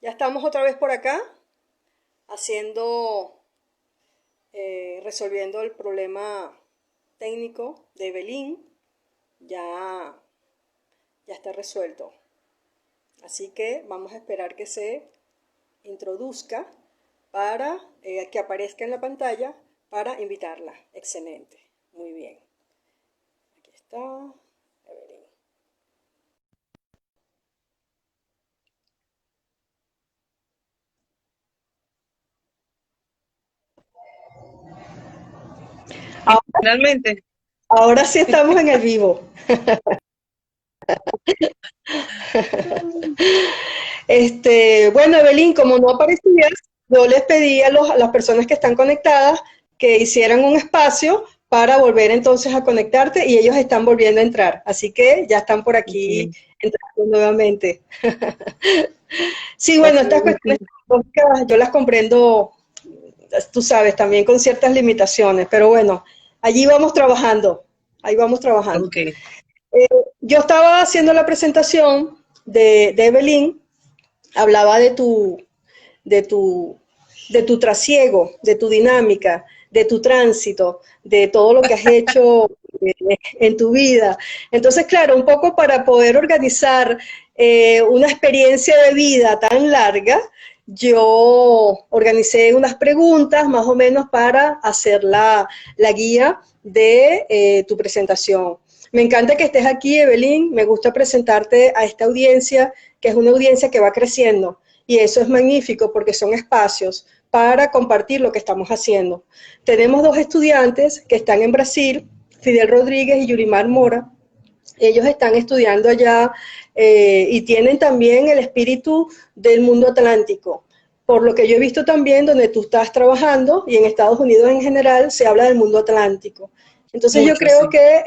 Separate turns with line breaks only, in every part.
Ya estamos otra vez por acá haciendo, resolviendo el problema técnico de Evelyn. Ya, ya está resuelto. Así que vamos a esperar que se introduzca para que aparezca en la pantalla para invitarla. Excelente. Muy bien. Aquí está Evelyn.
Y
Ahora,
finalmente,
ahora sí estamos en el vivo. Bueno, Evelyn, como no aparecías, yo les pedí a las personas que están conectadas que hicieran un espacio para volver entonces a conectarte y ellos están volviendo a entrar. Así que ya están por aquí
ok,
entrando nuevamente. Sí, bueno,
ok,
estas cuestiones tecnológicas yo las comprendo, tú sabes, también con ciertas limitaciones, pero bueno, allí vamos trabajando, ahí vamos trabajando.
ok.
Yo estaba haciendo la presentación de Evelyn, hablaba de tu, de tu trasiego, de tu dinámica, de tu tránsito, de todo lo que has hecho en tu vida. Entonces, claro, un poco para poder organizar una experiencia de vida tan larga, yo organicé unas preguntas más o menos para hacer la guía de tu presentación. Me encanta que estés aquí, Evelyn. Me gusta presentarte a esta audiencia, que es una audiencia que va creciendo. Y eso es magnífico porque son espacios para compartir lo que estamos haciendo. Tenemos dos estudiantes que están en Brasil, Fidel Rodríguez y Yurimar Mora. Ellos están estudiando allá y tienen también el espíritu del mundo atlántico. Por lo que yo he visto también donde tú estás trabajando y en Estados Unidos en general se habla del mundo atlántico. Entonces yo
Mucho,
creo
sí.
que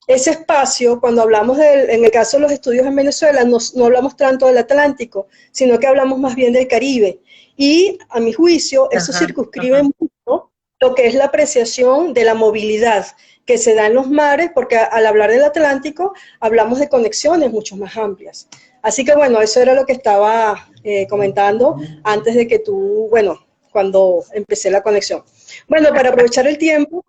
ese espacio, cuando hablamos en el caso de los estudios en Venezuela, no hablamos tanto del Atlántico, sino que hablamos más bien del Caribe. Y a mi juicio, eso
Ajá,
circunscribe
ajá.
mucho lo que es la apreciación de la movilidad que se da en los mares, porque al hablar del Atlántico hablamos de conexiones mucho más amplias. Así que bueno, eso era lo que estaba comentando antes de que tú, bueno, cuando empecé la conexión. Bueno, para aprovechar el tiempo,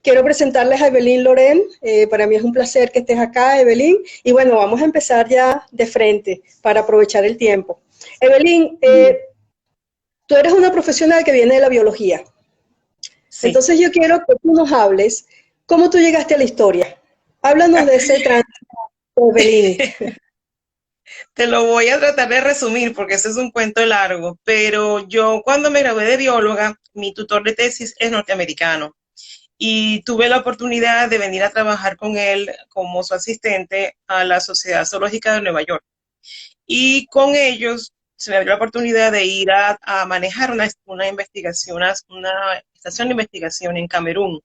quiero presentarles a Evelyn Loren. Para mí es un placer que estés acá, Evelyn. Y bueno, vamos a empezar ya de frente para aprovechar el tiempo. Evelyn, tú eres una profesional que viene de la biología.
Sí.
Entonces yo quiero que tú nos hables cómo tú llegaste a la historia. Háblanos de ese tránsito, Evelyn.
Te lo voy a tratar de resumir porque ese es un cuento largo, pero yo cuando me gradué de bióloga, mi tutor de tesis es norteamericano y tuve la oportunidad de venir a trabajar con él como su asistente a la Sociedad Zoológica de Nueva York. Y con ellos se me abrió la oportunidad de ir a manejar una investigación, una estación de investigación en Camerún.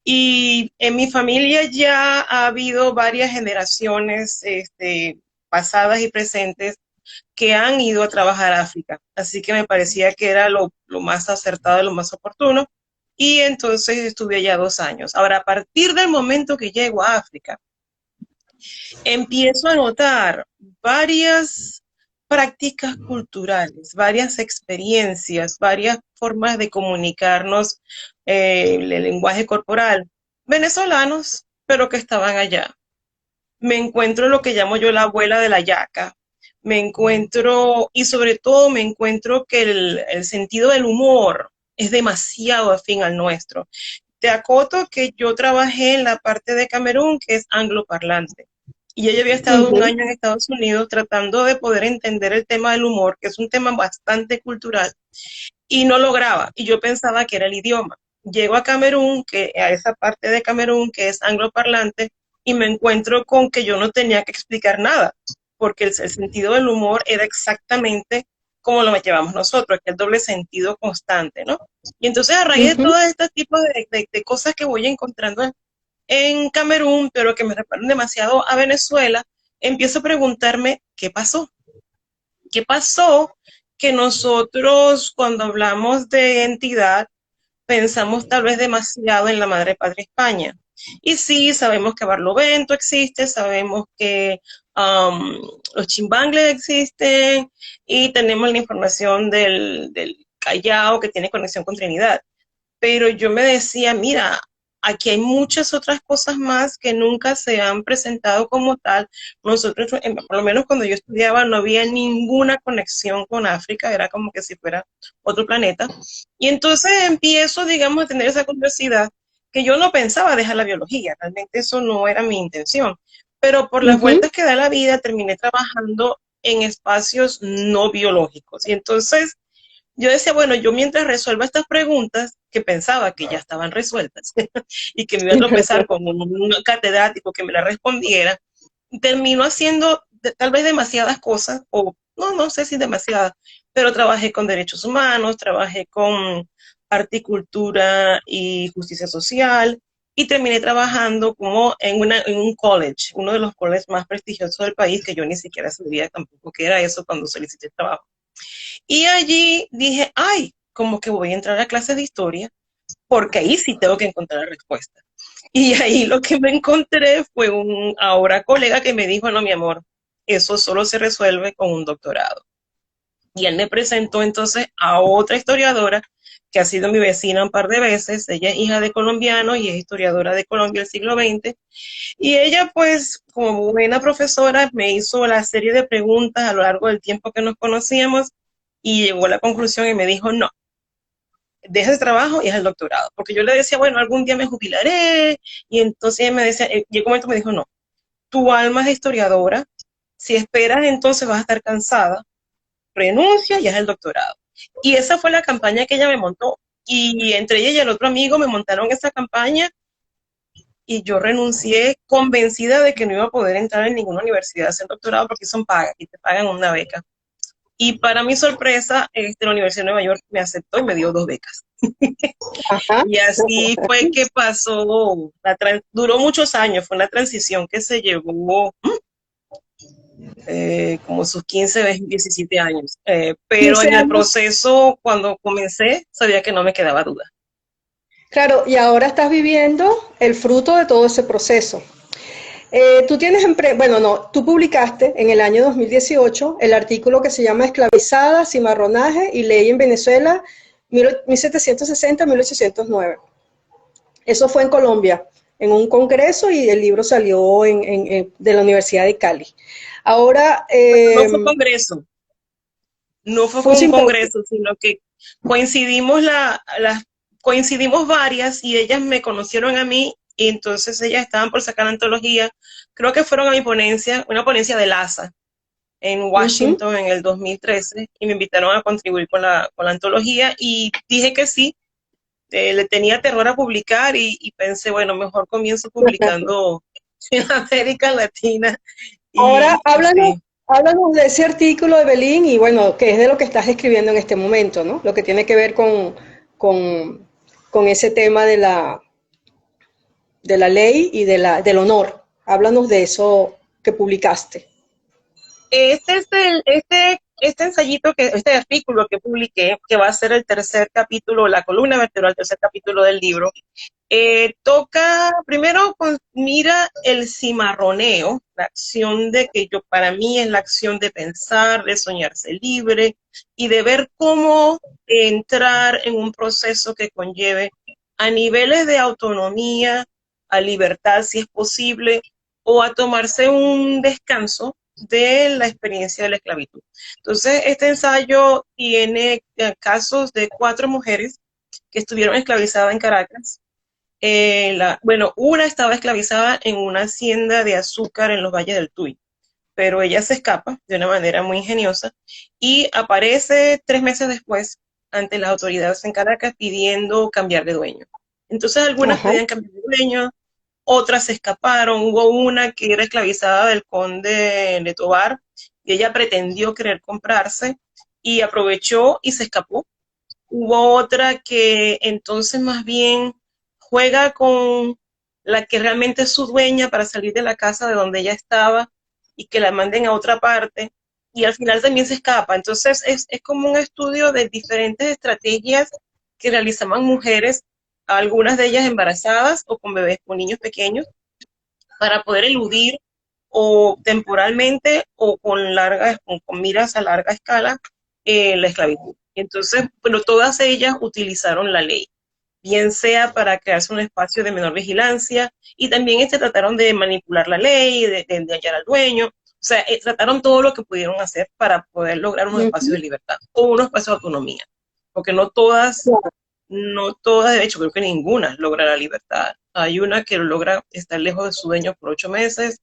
Y en mi familia ya ha habido varias generaciones pasadas y presentes que han ido a trabajar a África. Así que me parecía que era lo más acertado, lo más oportuno. Y entonces estuve allá 2 años. Ahora, a partir del momento que llego a África, empiezo a notar varias prácticas culturales, varias experiencias, varias formas de comunicarnos, el lenguaje corporal, venezolanos, pero que estaban allá. Me encuentro lo que llamo yo la abuela de la yaca. Me encuentro, y sobre todo me encuentro que el sentido del humor es demasiado afín al nuestro. Te acoto que yo trabajé en la parte de Camerún que es angloparlante. Y ella había estado un
Ujú.
año en Estados Unidos tratando de poder entender el tema del humor, que es un tema bastante cultural, y no lograba. Y yo pensaba que era el idioma. Llego a Camerún, a esa parte de Camerún que es angloparlante, y me encuentro con que yo no tenía que explicar nada, porque el sentido del humor era exactamente como lo llevamos nosotros, que es el doble sentido constante, ¿no? Y entonces a raíz de
Ujú.
todo este tipo de cosas que voy encontrando en Camerún, pero que me reparan demasiado a Venezuela, empiezo a preguntarme qué pasó. ¿Qué pasó? Que nosotros cuando hablamos de entidad pensamos tal vez demasiado en la madre patria España. Y sí, sabemos que Barlovento existe, sabemos que los chimbangles existen y tenemos la información del Callao que tiene conexión con Trinidad. Pero yo me decía, mira, aquí hay muchas otras cosas más que nunca se han presentado como tal. Nosotros, por lo menos cuando yo estudiaba, no había ninguna conexión con África, era como que si fuera otro planeta. Y entonces empiezo, digamos, a tener esa curiosidad que yo no pensaba dejar la biología, realmente eso no era mi intención. Pero por las
Ujú.
vueltas que da la vida, terminé trabajando en espacios no biológicos. Y entonces yo decía, bueno, yo mientras resuelva estas preguntas, que pensaba que ya estaban resueltas y que me iba a tropezar con un catedrático que me la respondiera, termino haciendo tal vez demasiadas cosas, o no sé si demasiadas, pero trabajé con derechos humanos, trabajé con arte y cultura y justicia social, y terminé trabajando como en un college, uno de los colleges más prestigiosos del país, que yo ni siquiera sabía tampoco qué era eso cuando solicité trabajo. Y allí dije, ay, como que voy a entrar a clases de historia, porque ahí sí tengo que encontrar la respuesta. Y ahí lo que me encontré fue un ahora colega que me dijo, no, mi amor, eso solo se resuelve con un doctorado. Y él me presentó entonces a otra historiadora que ha sido mi vecina un par de veces. Ella es hija de colombiano y es historiadora de Colombia del siglo XX. Y ella, pues, como buena profesora, me hizo la serie de preguntas a lo largo del tiempo que nos conocíamos y llegó a la conclusión y me dijo, no, deja el trabajo y haz el doctorado. Porque yo le decía, bueno, algún día me jubilaré. Y entonces ella me decía, y un momento me dijo, no, tu alma es historiadora. Si esperas, entonces vas a estar cansada. Renuncia y haz el doctorado. Y esa fue la campaña que ella me montó. Y entre ella y el otro amigo me montaron esa campaña y yo renuncié convencida de que no iba a poder entrar en ninguna universidad a hacer doctorado porque son pagas y te pagan una beca. Y para mi sorpresa, la Universidad de Nueva York me aceptó y me dio 2 becas.
Ajá.
Y así fue que pasó, duró muchos años, fue una transición que se llevó como sus 15, 17 años. Pero
15
en el
años.
proceso, cuando comencé, sabía que no me quedaba duda.
Claro, y ahora estás viviendo el fruto de todo ese proceso. Tú tienes, bueno, no, tú publicaste en el año 2018 el artículo que se llama Esclavizada, Cimarronaje y Ley en Venezuela 1760-1809. Eso fue en Colombia, en un congreso y el libro salió de la Universidad de Cali. Ahora,
No fue congreso, no fue
fue un
con un
simposio.
congreso, sino que coincidimos, coincidimos varias y ellas me conocieron a mí y entonces ellas estaban por sacar la antología. Creo que fueron a mi ponencia, una ponencia de LASA en
Ujú.
Washington en el 2013 y me invitaron a contribuir con la antología y dije que sí. Le tenía terror a publicar y pensé, bueno, mejor comienzo publicando en América Latina
Ahora,
y sí.
háblanos de ese artículo de Belín y bueno, que es de lo que estás escribiendo en este momento, ¿no? Lo que tiene que ver con, con ese tema de la ley y del honor. Háblanos de eso que publicaste.
Este ensayito, este artículo que publiqué, que va a ser el tercer capítulo, la columna vertebral, el tercer capítulo del libro, toca, primero, mira el cimarroneo, la acción de que yo, para mí es la acción de pensar, de soñarse libre y de ver cómo entrar en un proceso que conlleve a niveles de autonomía, a libertad si es posible, o a tomarse un descanso de la experiencia de la esclavitud. Entonces, este ensayo tiene casos de 4 mujeres que estuvieron esclavizadas en Caracas. Bueno, una estaba esclavizada en una hacienda de azúcar en los valles del Tuy, pero ella se escapa de una manera muy ingeniosa y aparece 3 meses después ante las autoridades en Caracas pidiendo cambiar de dueño. Entonces algunas
Ajá.
pedían cambiar de dueño, otras se escaparon. Hubo una que era esclavizada del conde de Tobar y ella pretendió querer comprarse y aprovechó y se escapó. Hubo otra que entonces más bien juega con la que realmente es su dueña para salir de la casa de donde ella estaba y que la manden a otra parte y al final también se escapa. Entonces es como un estudio de diferentes estrategias que realizaban mujeres algunas de ellas embarazadas o con bebés, con niños pequeños, para poder eludir o temporalmente o con miras a larga escala la esclavitud. Entonces, bueno, todas ellas utilizaron la ley, bien sea para crearse un espacio de menor vigilancia, y también trataron de manipular la ley, de hallar al dueño. O sea, trataron todo lo que pudieron hacer para poder lograr unos espacios de libertad o unos espacios de autonomía, porque no todas, de hecho, creo que ninguna logra la libertad. Hay una que logra estar lejos de su dueño por 8 meses,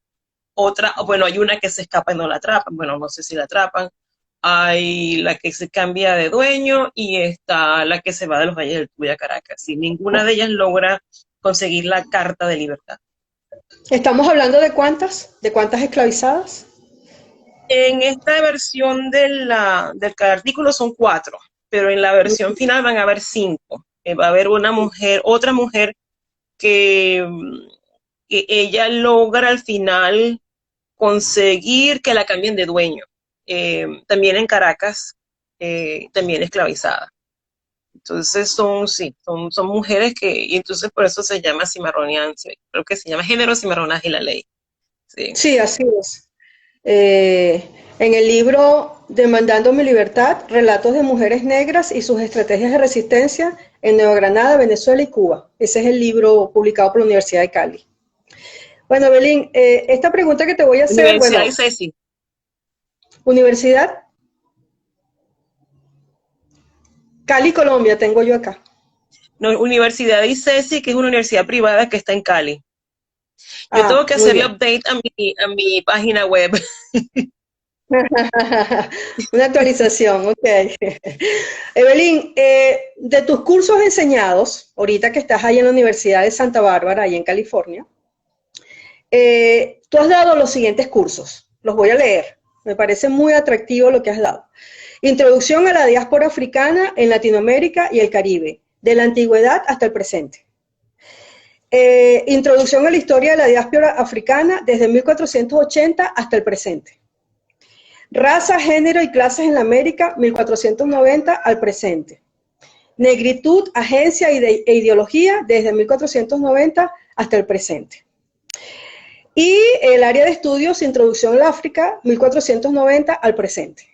otra, bueno, hay una que se escapa y no la atrapan, bueno, no sé si la atrapan, hay la que se cambia de dueño y está la que se va de los Valles del Tuy a Caracas. Y ninguna de ellas logra conseguir la carta de libertad.
¿Estamos hablando de cuántas? ¿De cuántas esclavizadas?
En esta versión del artículo son 4, pero en la versión final van a haber 5. Va a haber otra mujer que ella logra al final conseguir que la cambien de dueño. También en Caracas, también esclavizada. Entonces son mujeres y entonces por eso se llama cimarroneancia, creo que se llama género, cimarronaje y la ley. Sí,
Sí, así es. En el libro Demandando mi libertad, relatos de mujeres negras y sus estrategias de resistencia en Nueva Granada, Venezuela y Cuba. Ese es el libro publicado por la Universidad de Cali. Bueno, Belín, esta pregunta que te voy a hacer,
Universidad
bueno,
y CECI.
Universidad Cali, Colombia, tengo yo acá.
No, Universidad y CECI, que es una universidad privada que está en Cali. Yo tengo
Ah,
que
muy
hacerle
bien.
update a mi página web.
Una actualización, ok. Evelyn, de tus cursos enseñados, ahorita que estás ahí en la Universidad de Santa Bárbara, ahí en California, tú has dado los siguientes cursos. Los voy a leer. Me parece muy atractivo lo que has dado. Introducción a la diáspora africana en Latinoamérica y el Caribe, de la antigüedad hasta el presente. Introducción a la historia de la diáspora africana desde 1480 hasta el presente. Raza, género y clases en la América, 1490 al presente. Negritud, agencia e ideología, desde 1490 hasta el presente. Y el área de estudios, introducción al África, 1490 al presente.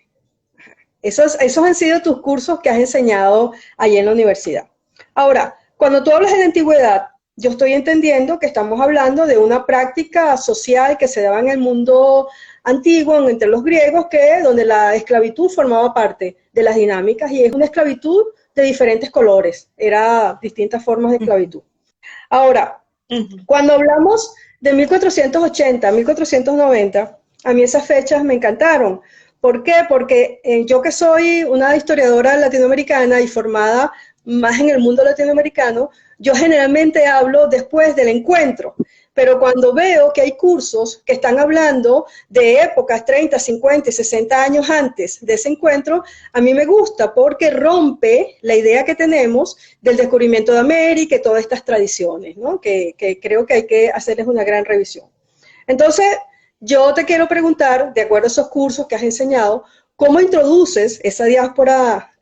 Esos han sido tus cursos que has enseñado allí en la universidad. Ahora, cuando tú hablas de la antigüedad, yo estoy entendiendo que estamos hablando de una práctica social que se daba en el mundo antiguo, entre los griegos, donde la esclavitud formaba parte de las dinámicas, y es una esclavitud de diferentes colores, era distintas formas de esclavitud. Ahora, cuando hablamos de 1480, 1490, a mí esas fechas me encantaron. ¿Por qué? Porque yo, que soy una historiadora latinoamericana y formada más en el mundo latinoamericano, yo generalmente hablo después del encuentro. Pero cuando veo que hay cursos que están hablando de épocas 30, 50 y 60 años antes de ese encuentro, a mí me gusta porque rompe la idea que tenemos del descubrimiento de América y todas estas tradiciones, ¿no? que creo que hay que hacerles una gran revisión. Entonces, yo te quiero preguntar, de acuerdo a esos cursos que has enseñado, ¿cómo introduces esa diáspora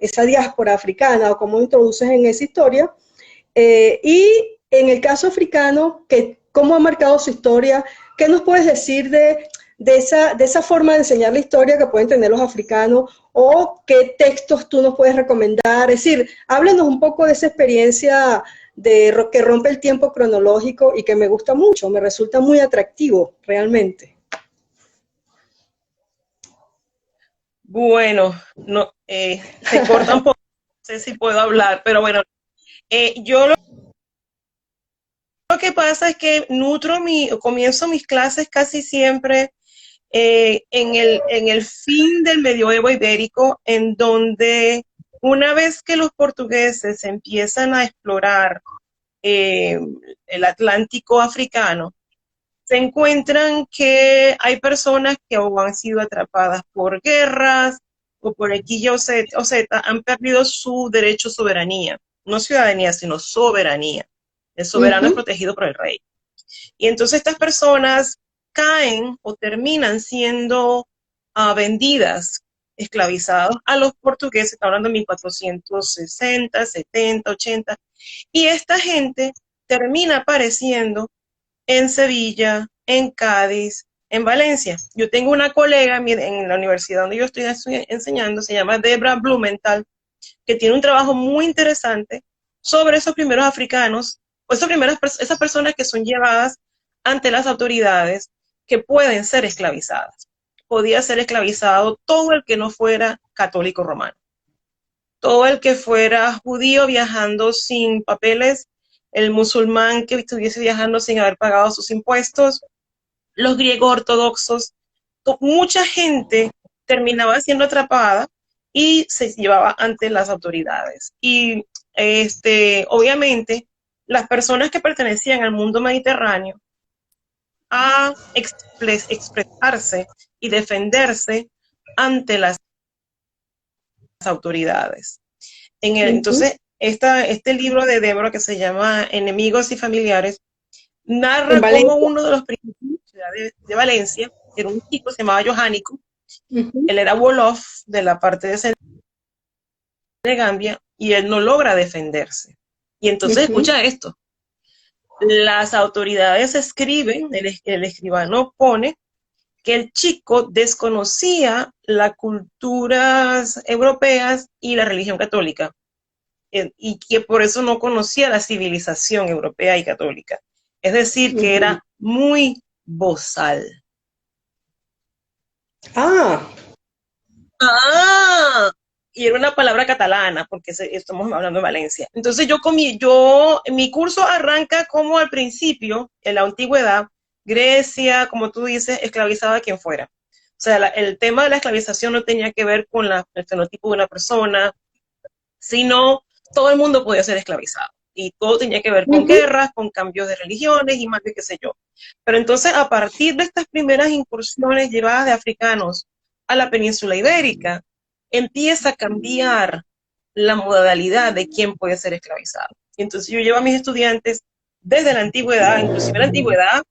africana, o cómo introduces en esa historia? Y en el caso africano, ¿cómo ha marcado su historia? ¿Qué nos puedes decir de esa forma de enseñar la historia que pueden tener los africanos? ¿O qué textos tú nos puedes recomendar? Es decir, háblanos un poco de esa experiencia que rompe el tiempo cronológico y que me gusta mucho, me resulta muy atractivo realmente.
Bueno, no, se corta un poco, no sé si puedo hablar, pero bueno, yo lo que pasa es que comienzo mis clases casi siempre en el fin del medioevo ibérico, en donde una vez que los portugueses empiezan a explorar el Atlántico africano, se encuentran que hay personas que o han sido atrapadas por guerras o por X, Y o Z, han perdido su derecho a soberanía, no ciudadanía, sino soberanía. El soberano es protegido por el rey. Y entonces estas personas caen o terminan siendo vendidas esclavizados a los portugueses, está hablando de 1460, 70, 80, y esta gente termina apareciendo en Sevilla, en Cádiz, en Valencia. Yo tengo una colega en la universidad donde yo estoy enseñando, se llama Debra Blumenthal, que tiene un trabajo muy interesante sobre esos primeros africanos, o esas personas que son llevadas ante las autoridades que pueden ser esclavizadas. Podía ser esclavizado todo el que no fuera católico romano. Todo el que fuera judío viajando sin papeles, el musulmán que estuviese viajando sin haber pagado sus impuestos, los griegos ortodoxos, mucha gente terminaba siendo atrapada y se llevaba ante las autoridades. Y obviamente las personas que pertenecían al mundo mediterráneo a expresarse y defenderse ante las autoridades. Entonces, este libro de Débora, que se llama Enemigos y Familiares, narra cómo uno de los principios de Valencia, que era un chico, se llamaba Johánico, él era Wolof de la parte de Gambia, y él no logra defenderse. Y entonces, escucha esto, las autoridades escriben, el escribano pone que el chico desconocía las culturas europeas y la religión católica, y que por eso no conocía la civilización europea y católica. Es decir, que era muy bozal. Y era una palabra catalana, porque estamos hablando de Valencia. Entonces mi curso arranca como al principio, en la antigüedad, Grecia, como tú dices, esclavizaba a quien fuera. O sea, el tema de la esclavización no tenía que ver con el fenotipo de una persona, sino todo el mundo podía ser esclavizado. Y todo tenía que ver con guerras, con cambios de religiones y más de qué sé yo. Pero entonces, a partir de estas primeras incursiones llevadas de africanos a la península ibérica, empieza a cambiar la modalidad de quién puede ser esclavizado. Y entonces yo llevo a mis estudiantes desde la antigüedad, inclusive la antigüedad,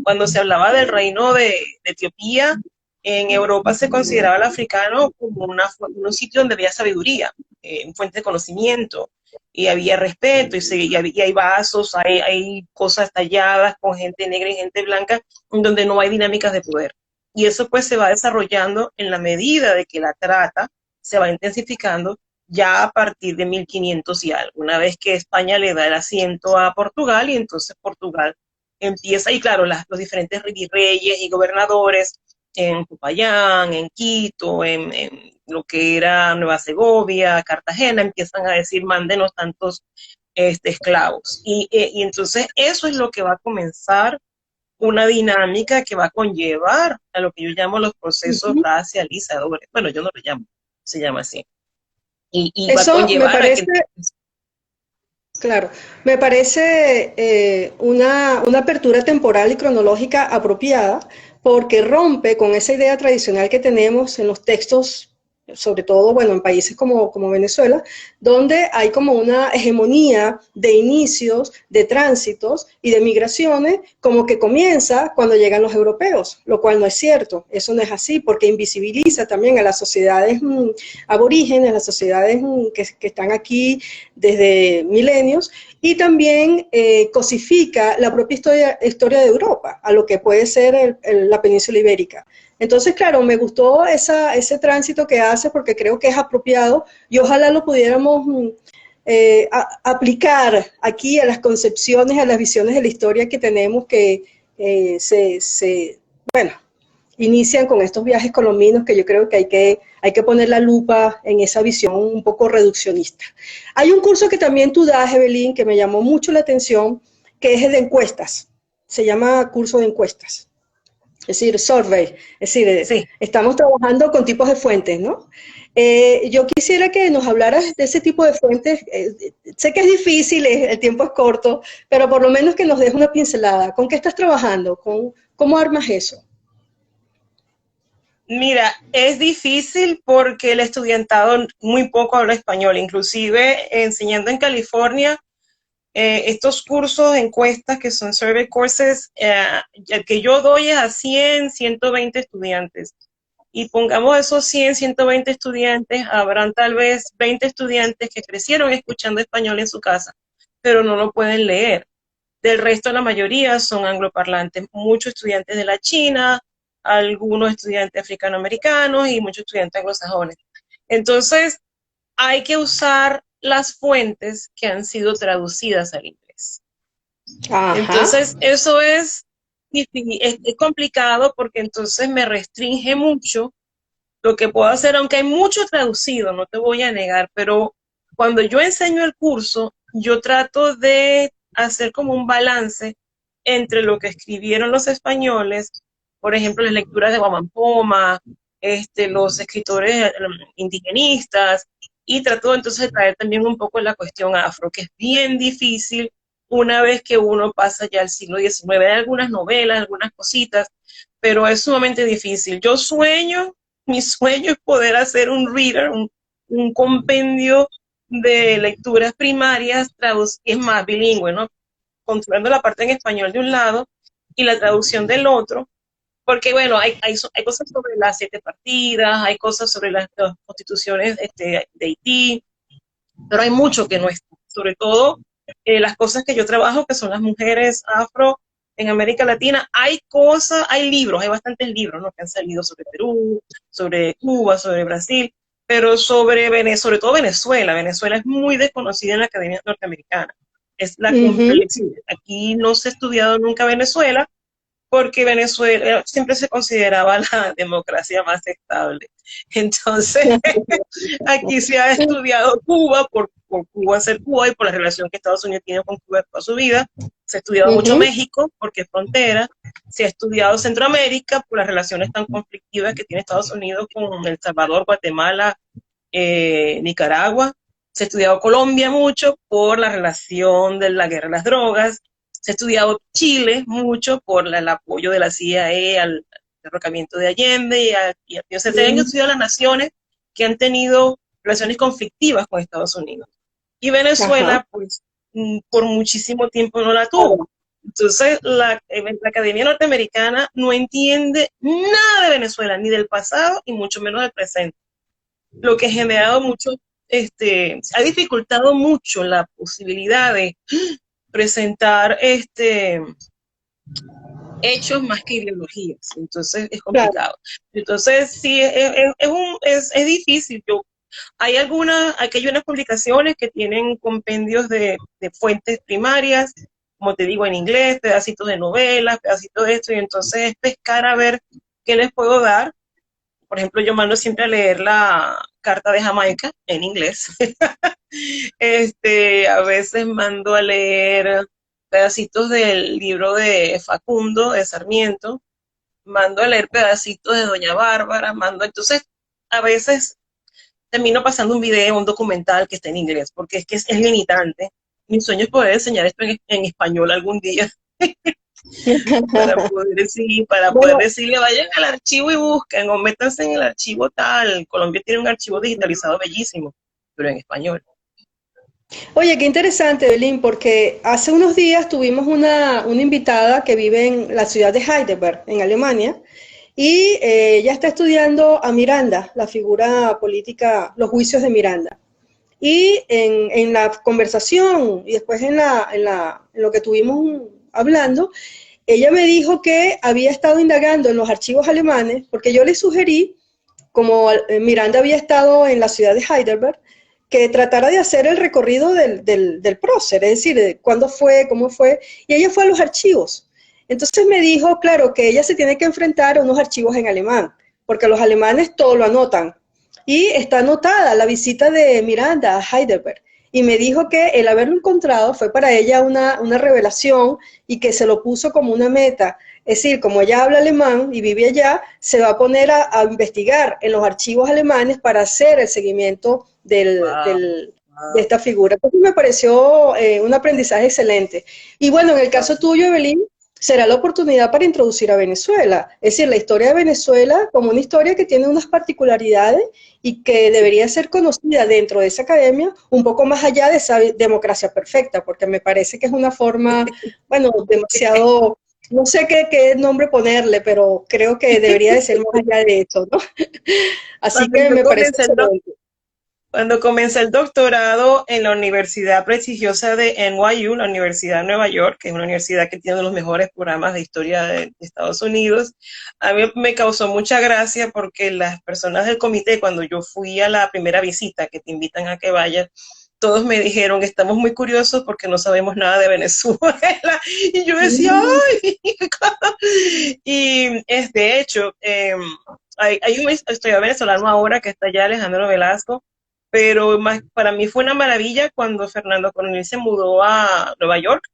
cuando se hablaba del reino de Etiopía, en Europa se consideraba el africano como un sitio donde había sabiduría, fuente de conocimiento, y había respeto, y hay vasos, hay cosas talladas con gente negra y gente blanca, donde no hay dinámicas de poder. Y eso pues se va desarrollando en la medida de que la trata se va intensificando ya a partir de 1500 y algo, una vez que España le da el asiento a Portugal, y entonces Portugal empieza, y claro, los diferentes reyes y gobernadores en Popayán, en Quito, en lo que era Nueva Segovia, Cartagena, empiezan a decir, mándenos tantos esclavos. Y entonces eso es lo que va a comenzar una dinámica que va a conllevar a lo que yo llamo los procesos racializadores. Bueno, yo no lo llamo, se llama así. Y va a conllevar a que...
Claro, me parece una apertura temporal y cronológica apropiada, porque rompe con esa idea tradicional que tenemos en los textos, sobre todo, bueno, en países como Venezuela, donde hay como una hegemonía de inicios, de tránsitos y de migraciones, como que comienza cuando llegan los europeos, lo cual no es cierto, eso no es así, porque invisibiliza también a las sociedades aborígenes, las sociedades que están aquí desde milenios, y también cosifica la propia historia de Europa, a lo que puede ser la península ibérica. Entonces, claro, me gustó ese tránsito que hace, porque creo que es apropiado, y ojalá lo pudiéramos aplicar aquí a las concepciones, a las visiones de la historia que tenemos, que bueno, inician con estos viajes colombinos, que yo creo que hay que poner la lupa en esa visión un poco reduccionista. Hay un curso que también tú das, Evelyn, que me llamó mucho la atención, que es el de encuestas. Se llama curso de encuestas. Es decir, survey. Es decir, sí, estamos trabajando con tipos de fuentes, ¿no? Yo quisiera que nos hablaras de ese tipo de fuentes. Sé que es difícil, el tiempo es corto, pero por lo menos que nos des una pincelada. ¿Con qué estás trabajando? ¿Cómo armas eso?
Mira, es difícil porque el estudiantado muy poco habla español. Inclusive enseñando en California, estos cursos, encuestas que son survey courses, el que yo doy es a 100, 120 estudiantes. y pongamos esos 100, 120 estudiantes, habrán tal vez 20 estudiantes que crecieron escuchando español en su casa, pero no lo pueden leer. Del resto, la mayoría son angloparlantes, muchos estudiantes de la China, algunos estudiantes africanoamericanos y muchos estudiantes anglosajones. Entonces, hay que usar las fuentes que han sido traducidas al inglés.
Ajá.
Entonces, eso es complicado porque entonces me restringe mucho lo que puedo hacer, aunque hay mucho traducido, no te voy a negar, pero cuando yo enseño el curso, yo trato de hacer como un balance entre lo que escribieron los españoles, por ejemplo, las lecturas de Guamampoma, los escritores indigenistas, y trato entonces de traer también un poco la cuestión afro, que es bien difícil una vez que uno pasa ya al siglo XIX. Hay algunas novelas, algunas cositas, pero es sumamente difícil. Yo sueño, mi sueño es poder hacer un reader, un compendio de lecturas primarias, es más bilingüe, ¿no? Controlando la parte en español de un lado y la traducción del otro, porque bueno, hay cosas sobre las 7 partidas, hay cosas sobre las constituciones de Haití, pero hay mucho que no está, sobre todo las cosas que yo trabajo, que son las mujeres afro en América Latina. Hay cosas, hay libros, hay bastantes libros, ¿no?, que han salido sobre Perú, sobre Cuba, sobre Brasil, pero sobre todo Venezuela. Venezuela es muy desconocida en la Academia Norteamericana. Es la aquí no se ha estudiado nunca Venezuela, porque Venezuela siempre se consideraba la democracia más estable. Entonces, aquí se ha estudiado Cuba por Cuba ser Cuba y por la relación que Estados Unidos tiene con Cuba toda su vida. Se ha estudiado mucho México porque es frontera. Se ha estudiado Centroamérica por las relaciones tan conflictivas que tiene Estados Unidos con El Salvador, Guatemala, Nicaragua. Se ha estudiado Colombia mucho por la relación de la guerra de las drogas. Se ha estudiado Chile mucho por el apoyo de la CIA al derrocamiento de Allende y se han estudiado las naciones que han tenido relaciones conflictivas con Estados Unidos. Y Venezuela, pues, por muchísimo tiempo no la tuvo. Entonces, la Academia Norteamericana no entiende nada de Venezuela, ni del pasado, y mucho menos del presente. Lo que ha generado mucho, ha dificultado mucho la posibilidad de presentar hechos más que ideologías. Entonces es complicado. Claro. Entonces sí, es difícil. Aquí hay unas publicaciones que tienen compendios de fuentes primarias, como te digo, en inglés, pedacitos de novelas, pedacitos de esto, y entonces es pescar a ver qué les puedo dar. Por ejemplo, yo mando siempre a leer la Carta de Jamaica en inglés. A veces mando a leer pedacitos del libro de Facundo, de Sarmiento, mando a leer pedacitos de Doña Bárbara, entonces a veces termino pasando un video, un documental que está en inglés, porque es que es limitante. Mi sueño es poder enseñar esto en español algún día. para poder decirle, vayan al archivo y busquen, o métanse en el archivo tal. Colombia tiene un archivo digitalizado bellísimo, pero en español.
Oye, qué interesante, Belín, porque hace unos días tuvimos una invitada que vive en la ciudad de Heidelberg, en Alemania, y ella está estudiando a Miranda, la figura política, los juicios de Miranda. Y en la conversación y después en lo que tuvimos hablando, ella me dijo que había estado indagando en los archivos alemanes, porque yo le sugerí, como Miranda había estado en la ciudad de Heidelberg, que tratara de hacer el recorrido del prócer, es decir, de cuándo fue, cómo fue, y ella fue a los archivos. Entonces me dijo, claro, que ella se tiene que enfrentar a unos archivos en alemán, porque los alemanes todo lo anotan. Y está anotada la visita de Miranda a Heidelberg. Y me dijo que el haberlo encontrado fue para ella una revelación y que se lo puso como una meta. Es decir, como ella habla alemán y vive allá, se va a poner a investigar en los archivos alemanes para hacer el seguimiento de esta figura. Entonces me pareció un aprendizaje excelente. Y bueno, en el caso tuyo, Evelyn, será la oportunidad para introducir a Venezuela. Es decir, la historia de Venezuela como una historia que tiene unas particularidades y que debería ser conocida dentro de esa academia un poco más allá de esa democracia perfecta, porque me parece que es una forma, bueno, demasiado no sé qué nombre ponerle, pero creo que debería de ser más allá de eso, ¿no? Así
Cuando
que
yo
me parece
comencé
excelente.
Cuando comencé el doctorado en la universidad prestigiosa de NYU, la Universidad de Nueva York, que es una universidad que tiene los mejores programas de historia de Estados Unidos, a mí me causó mucha gracia porque las personas del comité, cuando yo fui a la primera visita, que te invitan a que vayas, todos me dijeron, estamos muy curiosos porque no sabemos nada de Venezuela. Y yo decía,
Mm,
¡ay! Y es de hecho, hay un historiador venezolano ahora que está allá, Alejandro Velasco, pero más, para mí fue una maravilla cuando Fernando Coronel se mudó a Nueva York,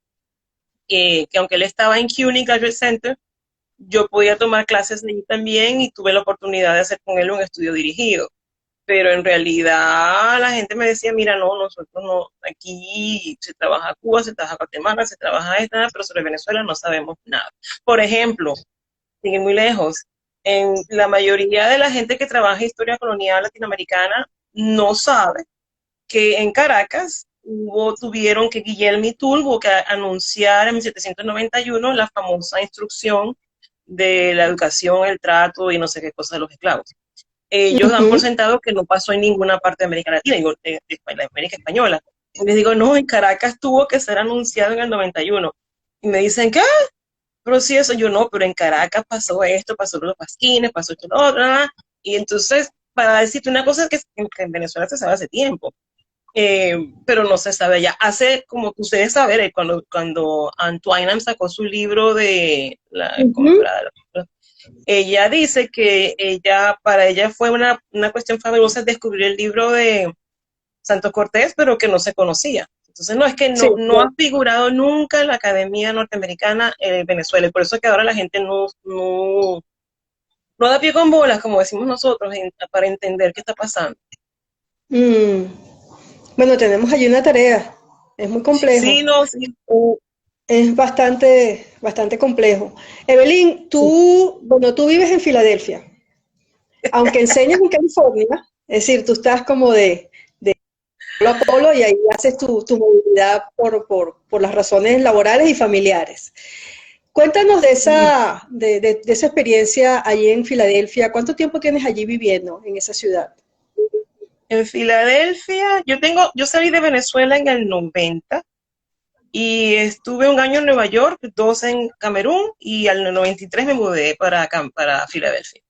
que aunque él estaba en CUNY Graduate Center, yo podía tomar clases allí también y tuve la oportunidad de hacer con él un estudio dirigido. Pero en realidad la gente me decía, mira, no, nosotros no, aquí se trabaja Cuba, se trabaja Guatemala, se trabaja esta, pero sobre Venezuela no sabemos nada. Por ejemplo, sigue muy lejos, en la mayoría de la gente que trabaja historia colonial latinoamericana no sabe que en Caracas tuvieron que Guillermo tuvo que anunciar en 1791 la famosa instrucción de la educación, el trato y no sé qué cosas de los esclavos. Ellos dan por
ujú.
sentado que no pasó en ninguna parte de América Latina, digo, de América Española. Y les digo, no, en Caracas tuvo que ser anunciado en el 91. Y me dicen, ¿qué? Pero sí, eso yo no, pero en Caracas pasó esto, pasó los pasquines, pasó esto, lo otro, nada. Y entonces, para decirte una cosa que en Venezuela se sabe hace tiempo, pero no se sabe ya. Hace, como ustedes saben, cuando Antoine sacó su libro de la, ¿cómo
Ujú.
fuera? Ella dice que para ella fue una cuestión fabulosa descubrir el libro de Santos Cortés, pero que no se conocía. Entonces, no, es que
Sí,
no ha figurado nunca en la Academia Norteamericana Venezuela, y por eso es que ahora la gente no da pie con bolas, como decimos nosotros, para entender qué está pasando.
mm, bueno, tenemos allí una tarea. Es muy
Sí,
complejo.
no, sí,
Es bastante complejo. Evelyn,
sí.
tú vives en Filadelfia, aunque enseñas en California, es decir, tú estás como de polo a polo y ahí haces tu movilidad por las razones laborales y familiares. Cuéntanos de esa experiencia allí en Filadelfia. ¿Cuánto tiempo tienes allí viviendo en esa ciudad?
En Filadelfia, yo salí de Venezuela en el 90 y estuve un año en Nueva York, 2 en Camerún y al 93 me mudé para Filadelfia.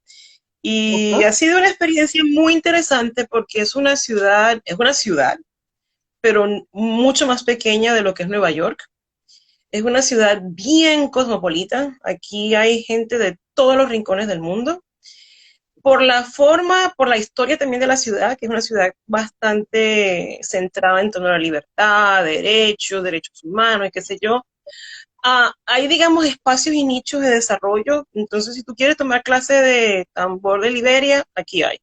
Y
Ajá.
ha sido una experiencia muy interesante porque es una ciudad, pero mucho más pequeña de lo que es Nueva York. Es una ciudad bien cosmopolita. Aquí hay gente de todos los rincones del mundo. Por la forma, por la historia también de la ciudad, que es una ciudad bastante centrada en torno a la libertad, derechos humanos y qué sé yo. Hay, digamos, espacios y nichos de desarrollo. Entonces, si tú quieres tomar clases de tambor de Liberia, aquí hay.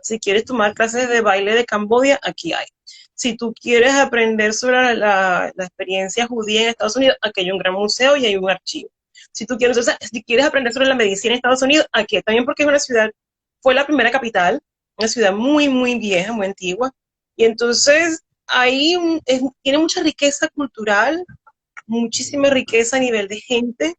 Si quieres tomar clases de baile de Camboya, aquí hay. Si tú quieres aprender sobre la experiencia judía en Estados Unidos, aquí hay un gran museo y hay un archivo. Si tú quieres, o sea, si quieres aprender sobre la medicina en Estados Unidos, aquí hay también, porque es una ciudad, fue la primera capital, una ciudad muy, muy vieja, muy antigua. Y entonces ahí tiene mucha riqueza cultural, muchísima riqueza a nivel de gente,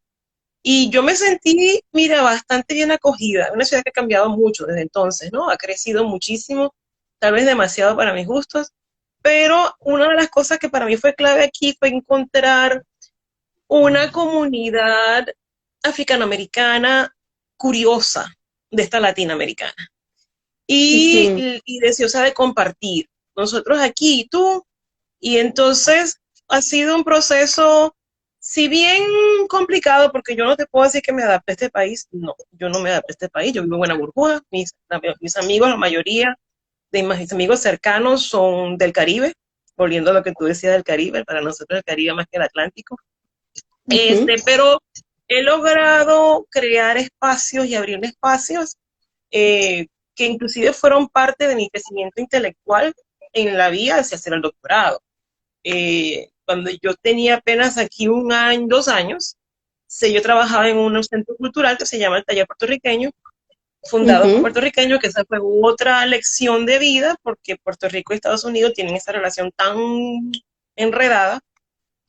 y yo me sentí, mira, bastante bien acogida. Una ciudad que ha cambiado mucho desde entonces, ¿no? Ha crecido muchísimo, tal vez demasiado para mis gustos, pero una de las cosas que para mí fue clave aquí fue encontrar una comunidad africanoamericana curiosa de esta latinoamericana
Ujú.
y deseosa de compartir. Nosotros aquí, tú, y entonces ha sido un proceso, si bien complicado, porque yo no te puedo decir que me adapté a este país, no, yo no me adapté a este país, yo vivo en una burbuja, mis amigos, la mayoría de mis amigos cercanos son del Caribe, volviendo a lo que tú decías del Caribe, para nosotros el Caribe más que el Atlántico,
Ujú.
pero he logrado crear espacios y abrir espacios que inclusive fueron parte de mi crecimiento intelectual en la vía hacia hacer el doctorado. Cuando yo tenía apenas aquí un año, 2 años, yo trabajaba en un centro cultural que se llama el Taller Puertorriqueño, fundado por
Ujú.
puertorriqueños, que esa fue otra lección de vida, porque Puerto Rico y Estados Unidos tienen esa relación tan enredada.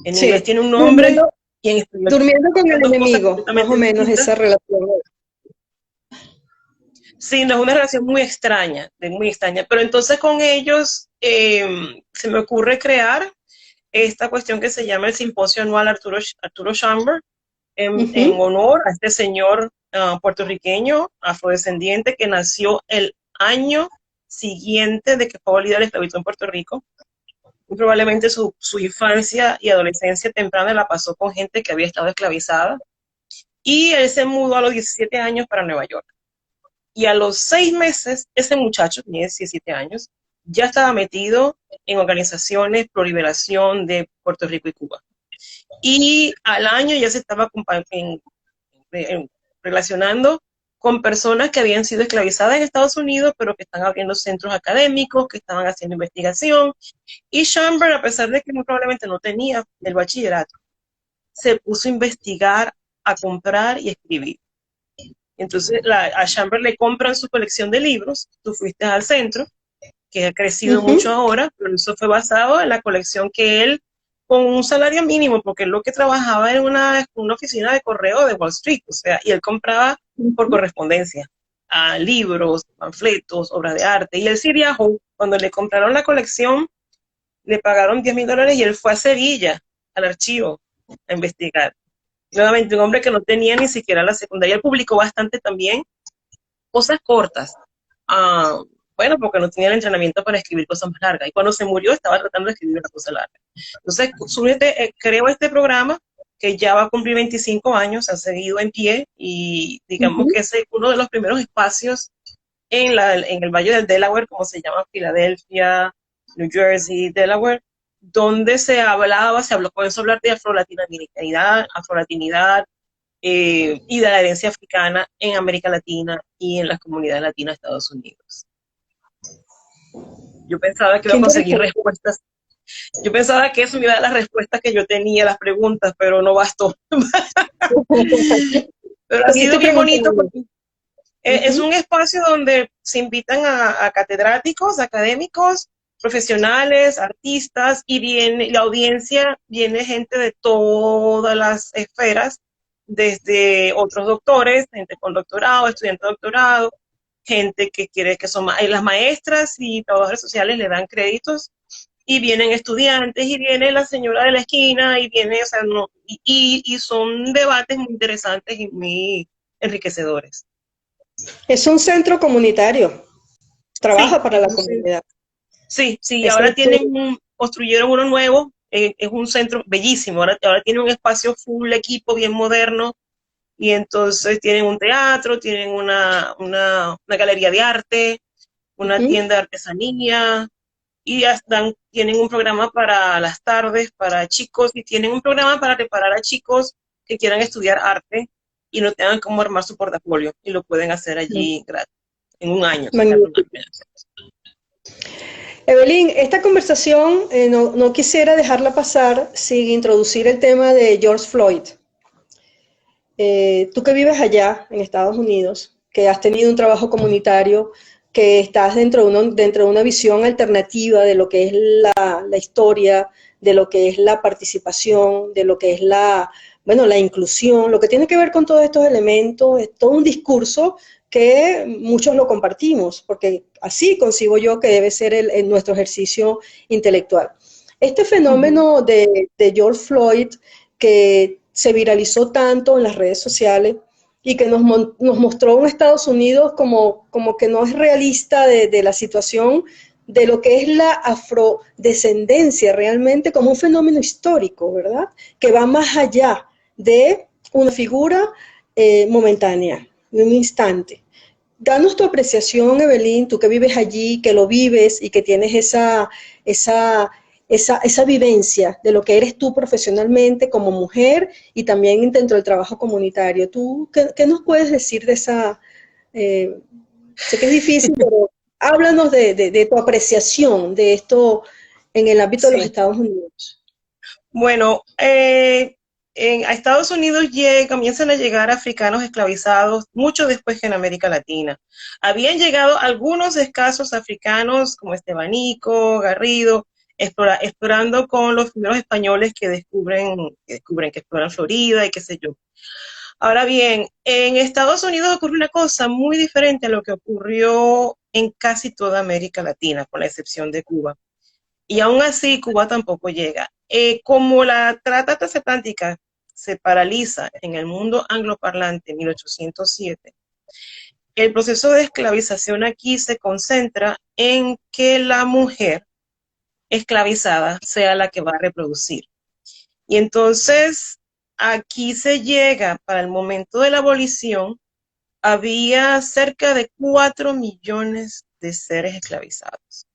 En inglés
Sí.
tiene un
No,
nombre. y en español.
Durmiendo con el
Son dos cosas
enemigo, más
completamente
o menos
distintas.
esa relación.
Sí, no es una relación muy extraña, pero entonces con ellos se me ocurre crear esta cuestión que se llama el Simposio Anual Arturo Schomburg, en
Ujú.
honor a este señor puertorriqueño afrodescendiente que nació el año siguiente de que fue abolida la esclavitud en Puerto Rico. Y probablemente su infancia y adolescencia temprana la pasó con gente que había estado esclavizada. Y él se mudó a los 17 años para Nueva York. Y a los 6 meses, ese muchacho, tenía 17 años, ya estaba metido en organizaciones pro liberación de Puerto Rico y Cuba. Y al año ya se estaba relacionando con personas que habían sido esclavizadas en Estados Unidos, pero que están abriendo centros académicos, que estaban haciendo investigación. Y Schomburg, a pesar de que muy probablemente no tenía el bachillerato, se puso a investigar, a comprar y a escribir. Entonces a Schomburg le compran su colección de libros, tú fuiste al centro, que ha crecido mucho
Ujú.
ahora, pero eso fue basado en la colección que él, con un salario mínimo, porque él lo que trabajaba en una oficina de correo de Wall Street, o sea, y él compraba por
Ujú.
correspondencia a libros, panfletos, obras de arte, y él sí viajó. Cuando le compraron la colección, le pagaron $10,000 y él fue a Sevilla, al archivo, a investigar. Nuevamente, un hombre que no tenía ni siquiera la secundaria. Él publicó bastante también, cosas cortas. Ah, bueno, porque no tenía el entrenamiento para escribir cosas más largas. Y cuando se murió estaba tratando de escribir una cosa larga. Entonces, creo este programa que ya va a cumplir 25 años, ha seguido en pie y digamos
Ujú.
que es uno de los primeros espacios en el Valle del Delaware, como se llama Filadelfia, New Jersey, Delaware, donde se comenzó a hablar de afrolatinidad, y de la herencia africana en América Latina y en las comunidades latinas de Estados Unidos. Yo pensaba que iba
Qué
a conseguir
interesante.
respuestas. Yo pensaba que eso me iba a dar las respuestas que yo tenía, las preguntas, pero no bastó. Pero ha
Seguiste
sido bien bonito
preguntando.
porque es
Ujú.
un espacio donde se invitan a catedráticos, académicos, profesionales, artistas, y la audiencia viene gente de todas las esferas, desde otros doctores, gente con doctorado, estudiantes de doctorado, gente que quiere que son las maestras y trabajadores sociales le dan créditos, y vienen estudiantes, y viene la señora de la esquina, y viene, o sea, no, y son debates muy interesantes y muy enriquecedores.
Es un centro comunitario,
Sí,
trabaja para la comunidad.
sí, sí, ahora
Exacto.
construyeron uno nuevo, es un centro bellísimo, ahora tiene un espacio full equipo, bien moderno, y entonces tienen un teatro, tienen una galería de arte, una
Ujú.
tienda de artesanía, y tienen un programa para las tardes, para chicos, y tienen un programa para preparar a chicos que quieran estudiar arte y no tengan cómo armar su portafolio, y lo pueden hacer allí gratis, en un año.
Magnífico. Evelyn, esta conversación no quisiera dejarla pasar sin introducir el tema de George Floyd. Tú que vives allá en Estados Unidos, que has tenido un trabajo comunitario, que estás dentro de una visión alternativa de lo que es la historia, de lo que es la participación, de lo que es bueno, la inclusión, lo que tiene que ver con todos estos elementos, es todo un discurso que muchos lo compartimos, porque así concibo yo que debe ser nuestro ejercicio intelectual. Este fenómeno de George Floyd, que se viralizó tanto en las redes sociales y que nos mostró un Estados Unidos como que no es realista de la situación de lo que es la afrodescendencia realmente como un fenómeno histórico, ¿verdad? Que va más allá de una figura momentánea, de un instante. Danos tu apreciación, Evelyn, tú que vives allí, que lo vives y que tienes esa, esa vivencia de lo que eres tú profesionalmente como mujer y también dentro del trabajo comunitario. ¿Tú qué nos puedes decir de esa? Eh, sé que es difícil, pero háblanos de tu apreciación de esto en el ámbito de los
Sí.
Estados Unidos.
Bueno, a Estados Unidos comienzan a llegar africanos esclavizados mucho después que en América Latina. Habían llegado algunos escasos africanos como Estebanico, Garrido, explorando con los primeros españoles que exploran Florida y qué sé yo. Ahora bien, en Estados Unidos ocurre una cosa muy diferente a lo que ocurrió en casi toda América Latina, con la excepción de Cuba. Y aún así, Cuba tampoco llega. Como la trata transatlántica se paraliza en el mundo angloparlante en 1807, el proceso de esclavización aquí se concentra en que la mujer esclavizada sea la que va a reproducir. Y entonces aquí se llega, para el momento de la abolición, había cerca de 4 millones de seres esclavizados.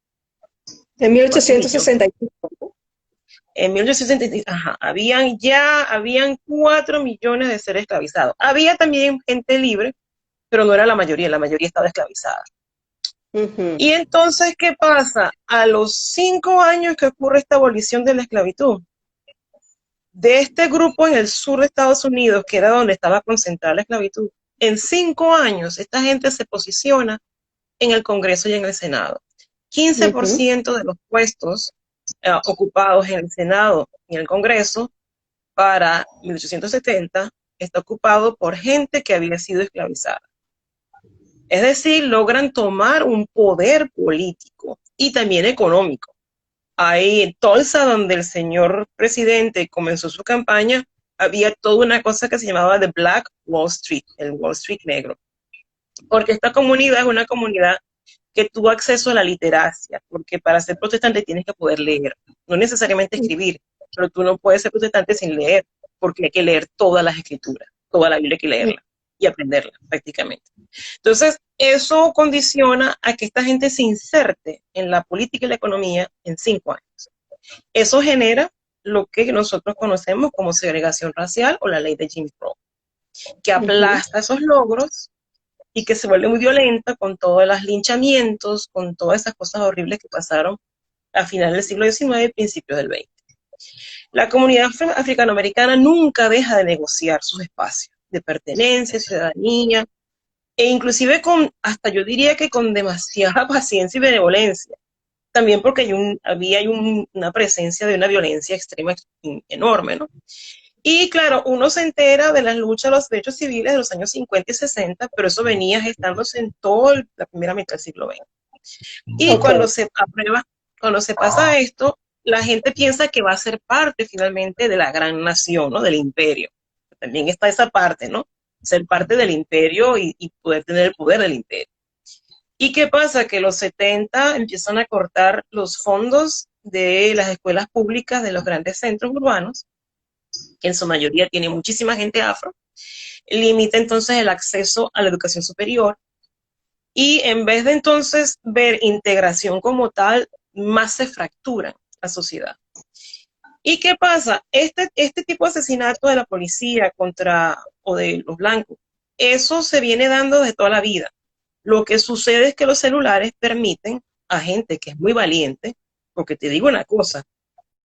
En
4 millones.
1865.
En 1865, habían 4 millones de seres esclavizados. Había también gente libre, pero no era la mayoría estaba esclavizada. Y entonces, ¿qué pasa? A los 5 años que ocurre esta abolición de la esclavitud, de este grupo en el sur de Estados Unidos, que era donde estaba concentrada la esclavitud, en 5 años esta gente se posiciona en el Congreso y en el Senado. 15% de los puestos ocupados en el Senado y en el Congreso para 1870 está ocupado por gente que había sido esclavizada. Es decir, logran tomar un poder político y también económico. Ahí en Tulsa, donde el señor presidente comenzó su campaña, había toda una cosa que se llamaba The Black Wall Street, el Wall Street negro. Porque esta comunidad es una comunidad que tuvo acceso a la literacia, porque para ser protestante tienes que poder leer, no necesariamente escribir, pero tú no puedes ser protestante sin leer, porque hay que leer todas las escrituras, toda la Biblia hay que leerla y aprenderla prácticamente. Entonces, eso condiciona a que esta gente se inserte en la política y la economía en 5 años. Eso genera lo que nosotros conocemos como segregación racial o la ley de Jim Crow, que aplasta esos logros y que se vuelve muy violenta con todos los linchamientos, con todas esas cosas horribles que pasaron a finales del siglo XIX y principios del XX. La comunidad africanoamericana nunca deja de negociar sus espacios de pertenencia, ciudadanía, e inclusive hasta yo diría que con demasiada paciencia y benevolencia, también porque había una presencia de una violencia extrema enorme, ¿no? Y claro, uno se entera de las luchas de los derechos civiles de los años 50 y 60, pero eso venía gestándose en toda la primera mitad del siglo XX. Y cuando se aprueba, cuando se pasa esto, la gente piensa que va a ser parte finalmente de la gran nación, ¿no? Del imperio. También está esa parte, ¿no? Ser parte del imperio y poder tener el poder del imperio. ¿Y qué pasa? Que los 70 empiezan a cortar los fondos de las escuelas públicas de los grandes centros urbanos, que en su mayoría tiene muchísima gente afro, limita entonces el acceso a la educación superior y en vez de entonces ver integración como tal, más se fractura la sociedad. ¿Y qué pasa? Este tipo de asesinato de la policía o de los blancos, eso se viene dando desde toda la vida. Lo que sucede es que los celulares permiten a gente que es muy valiente, porque te digo una cosa,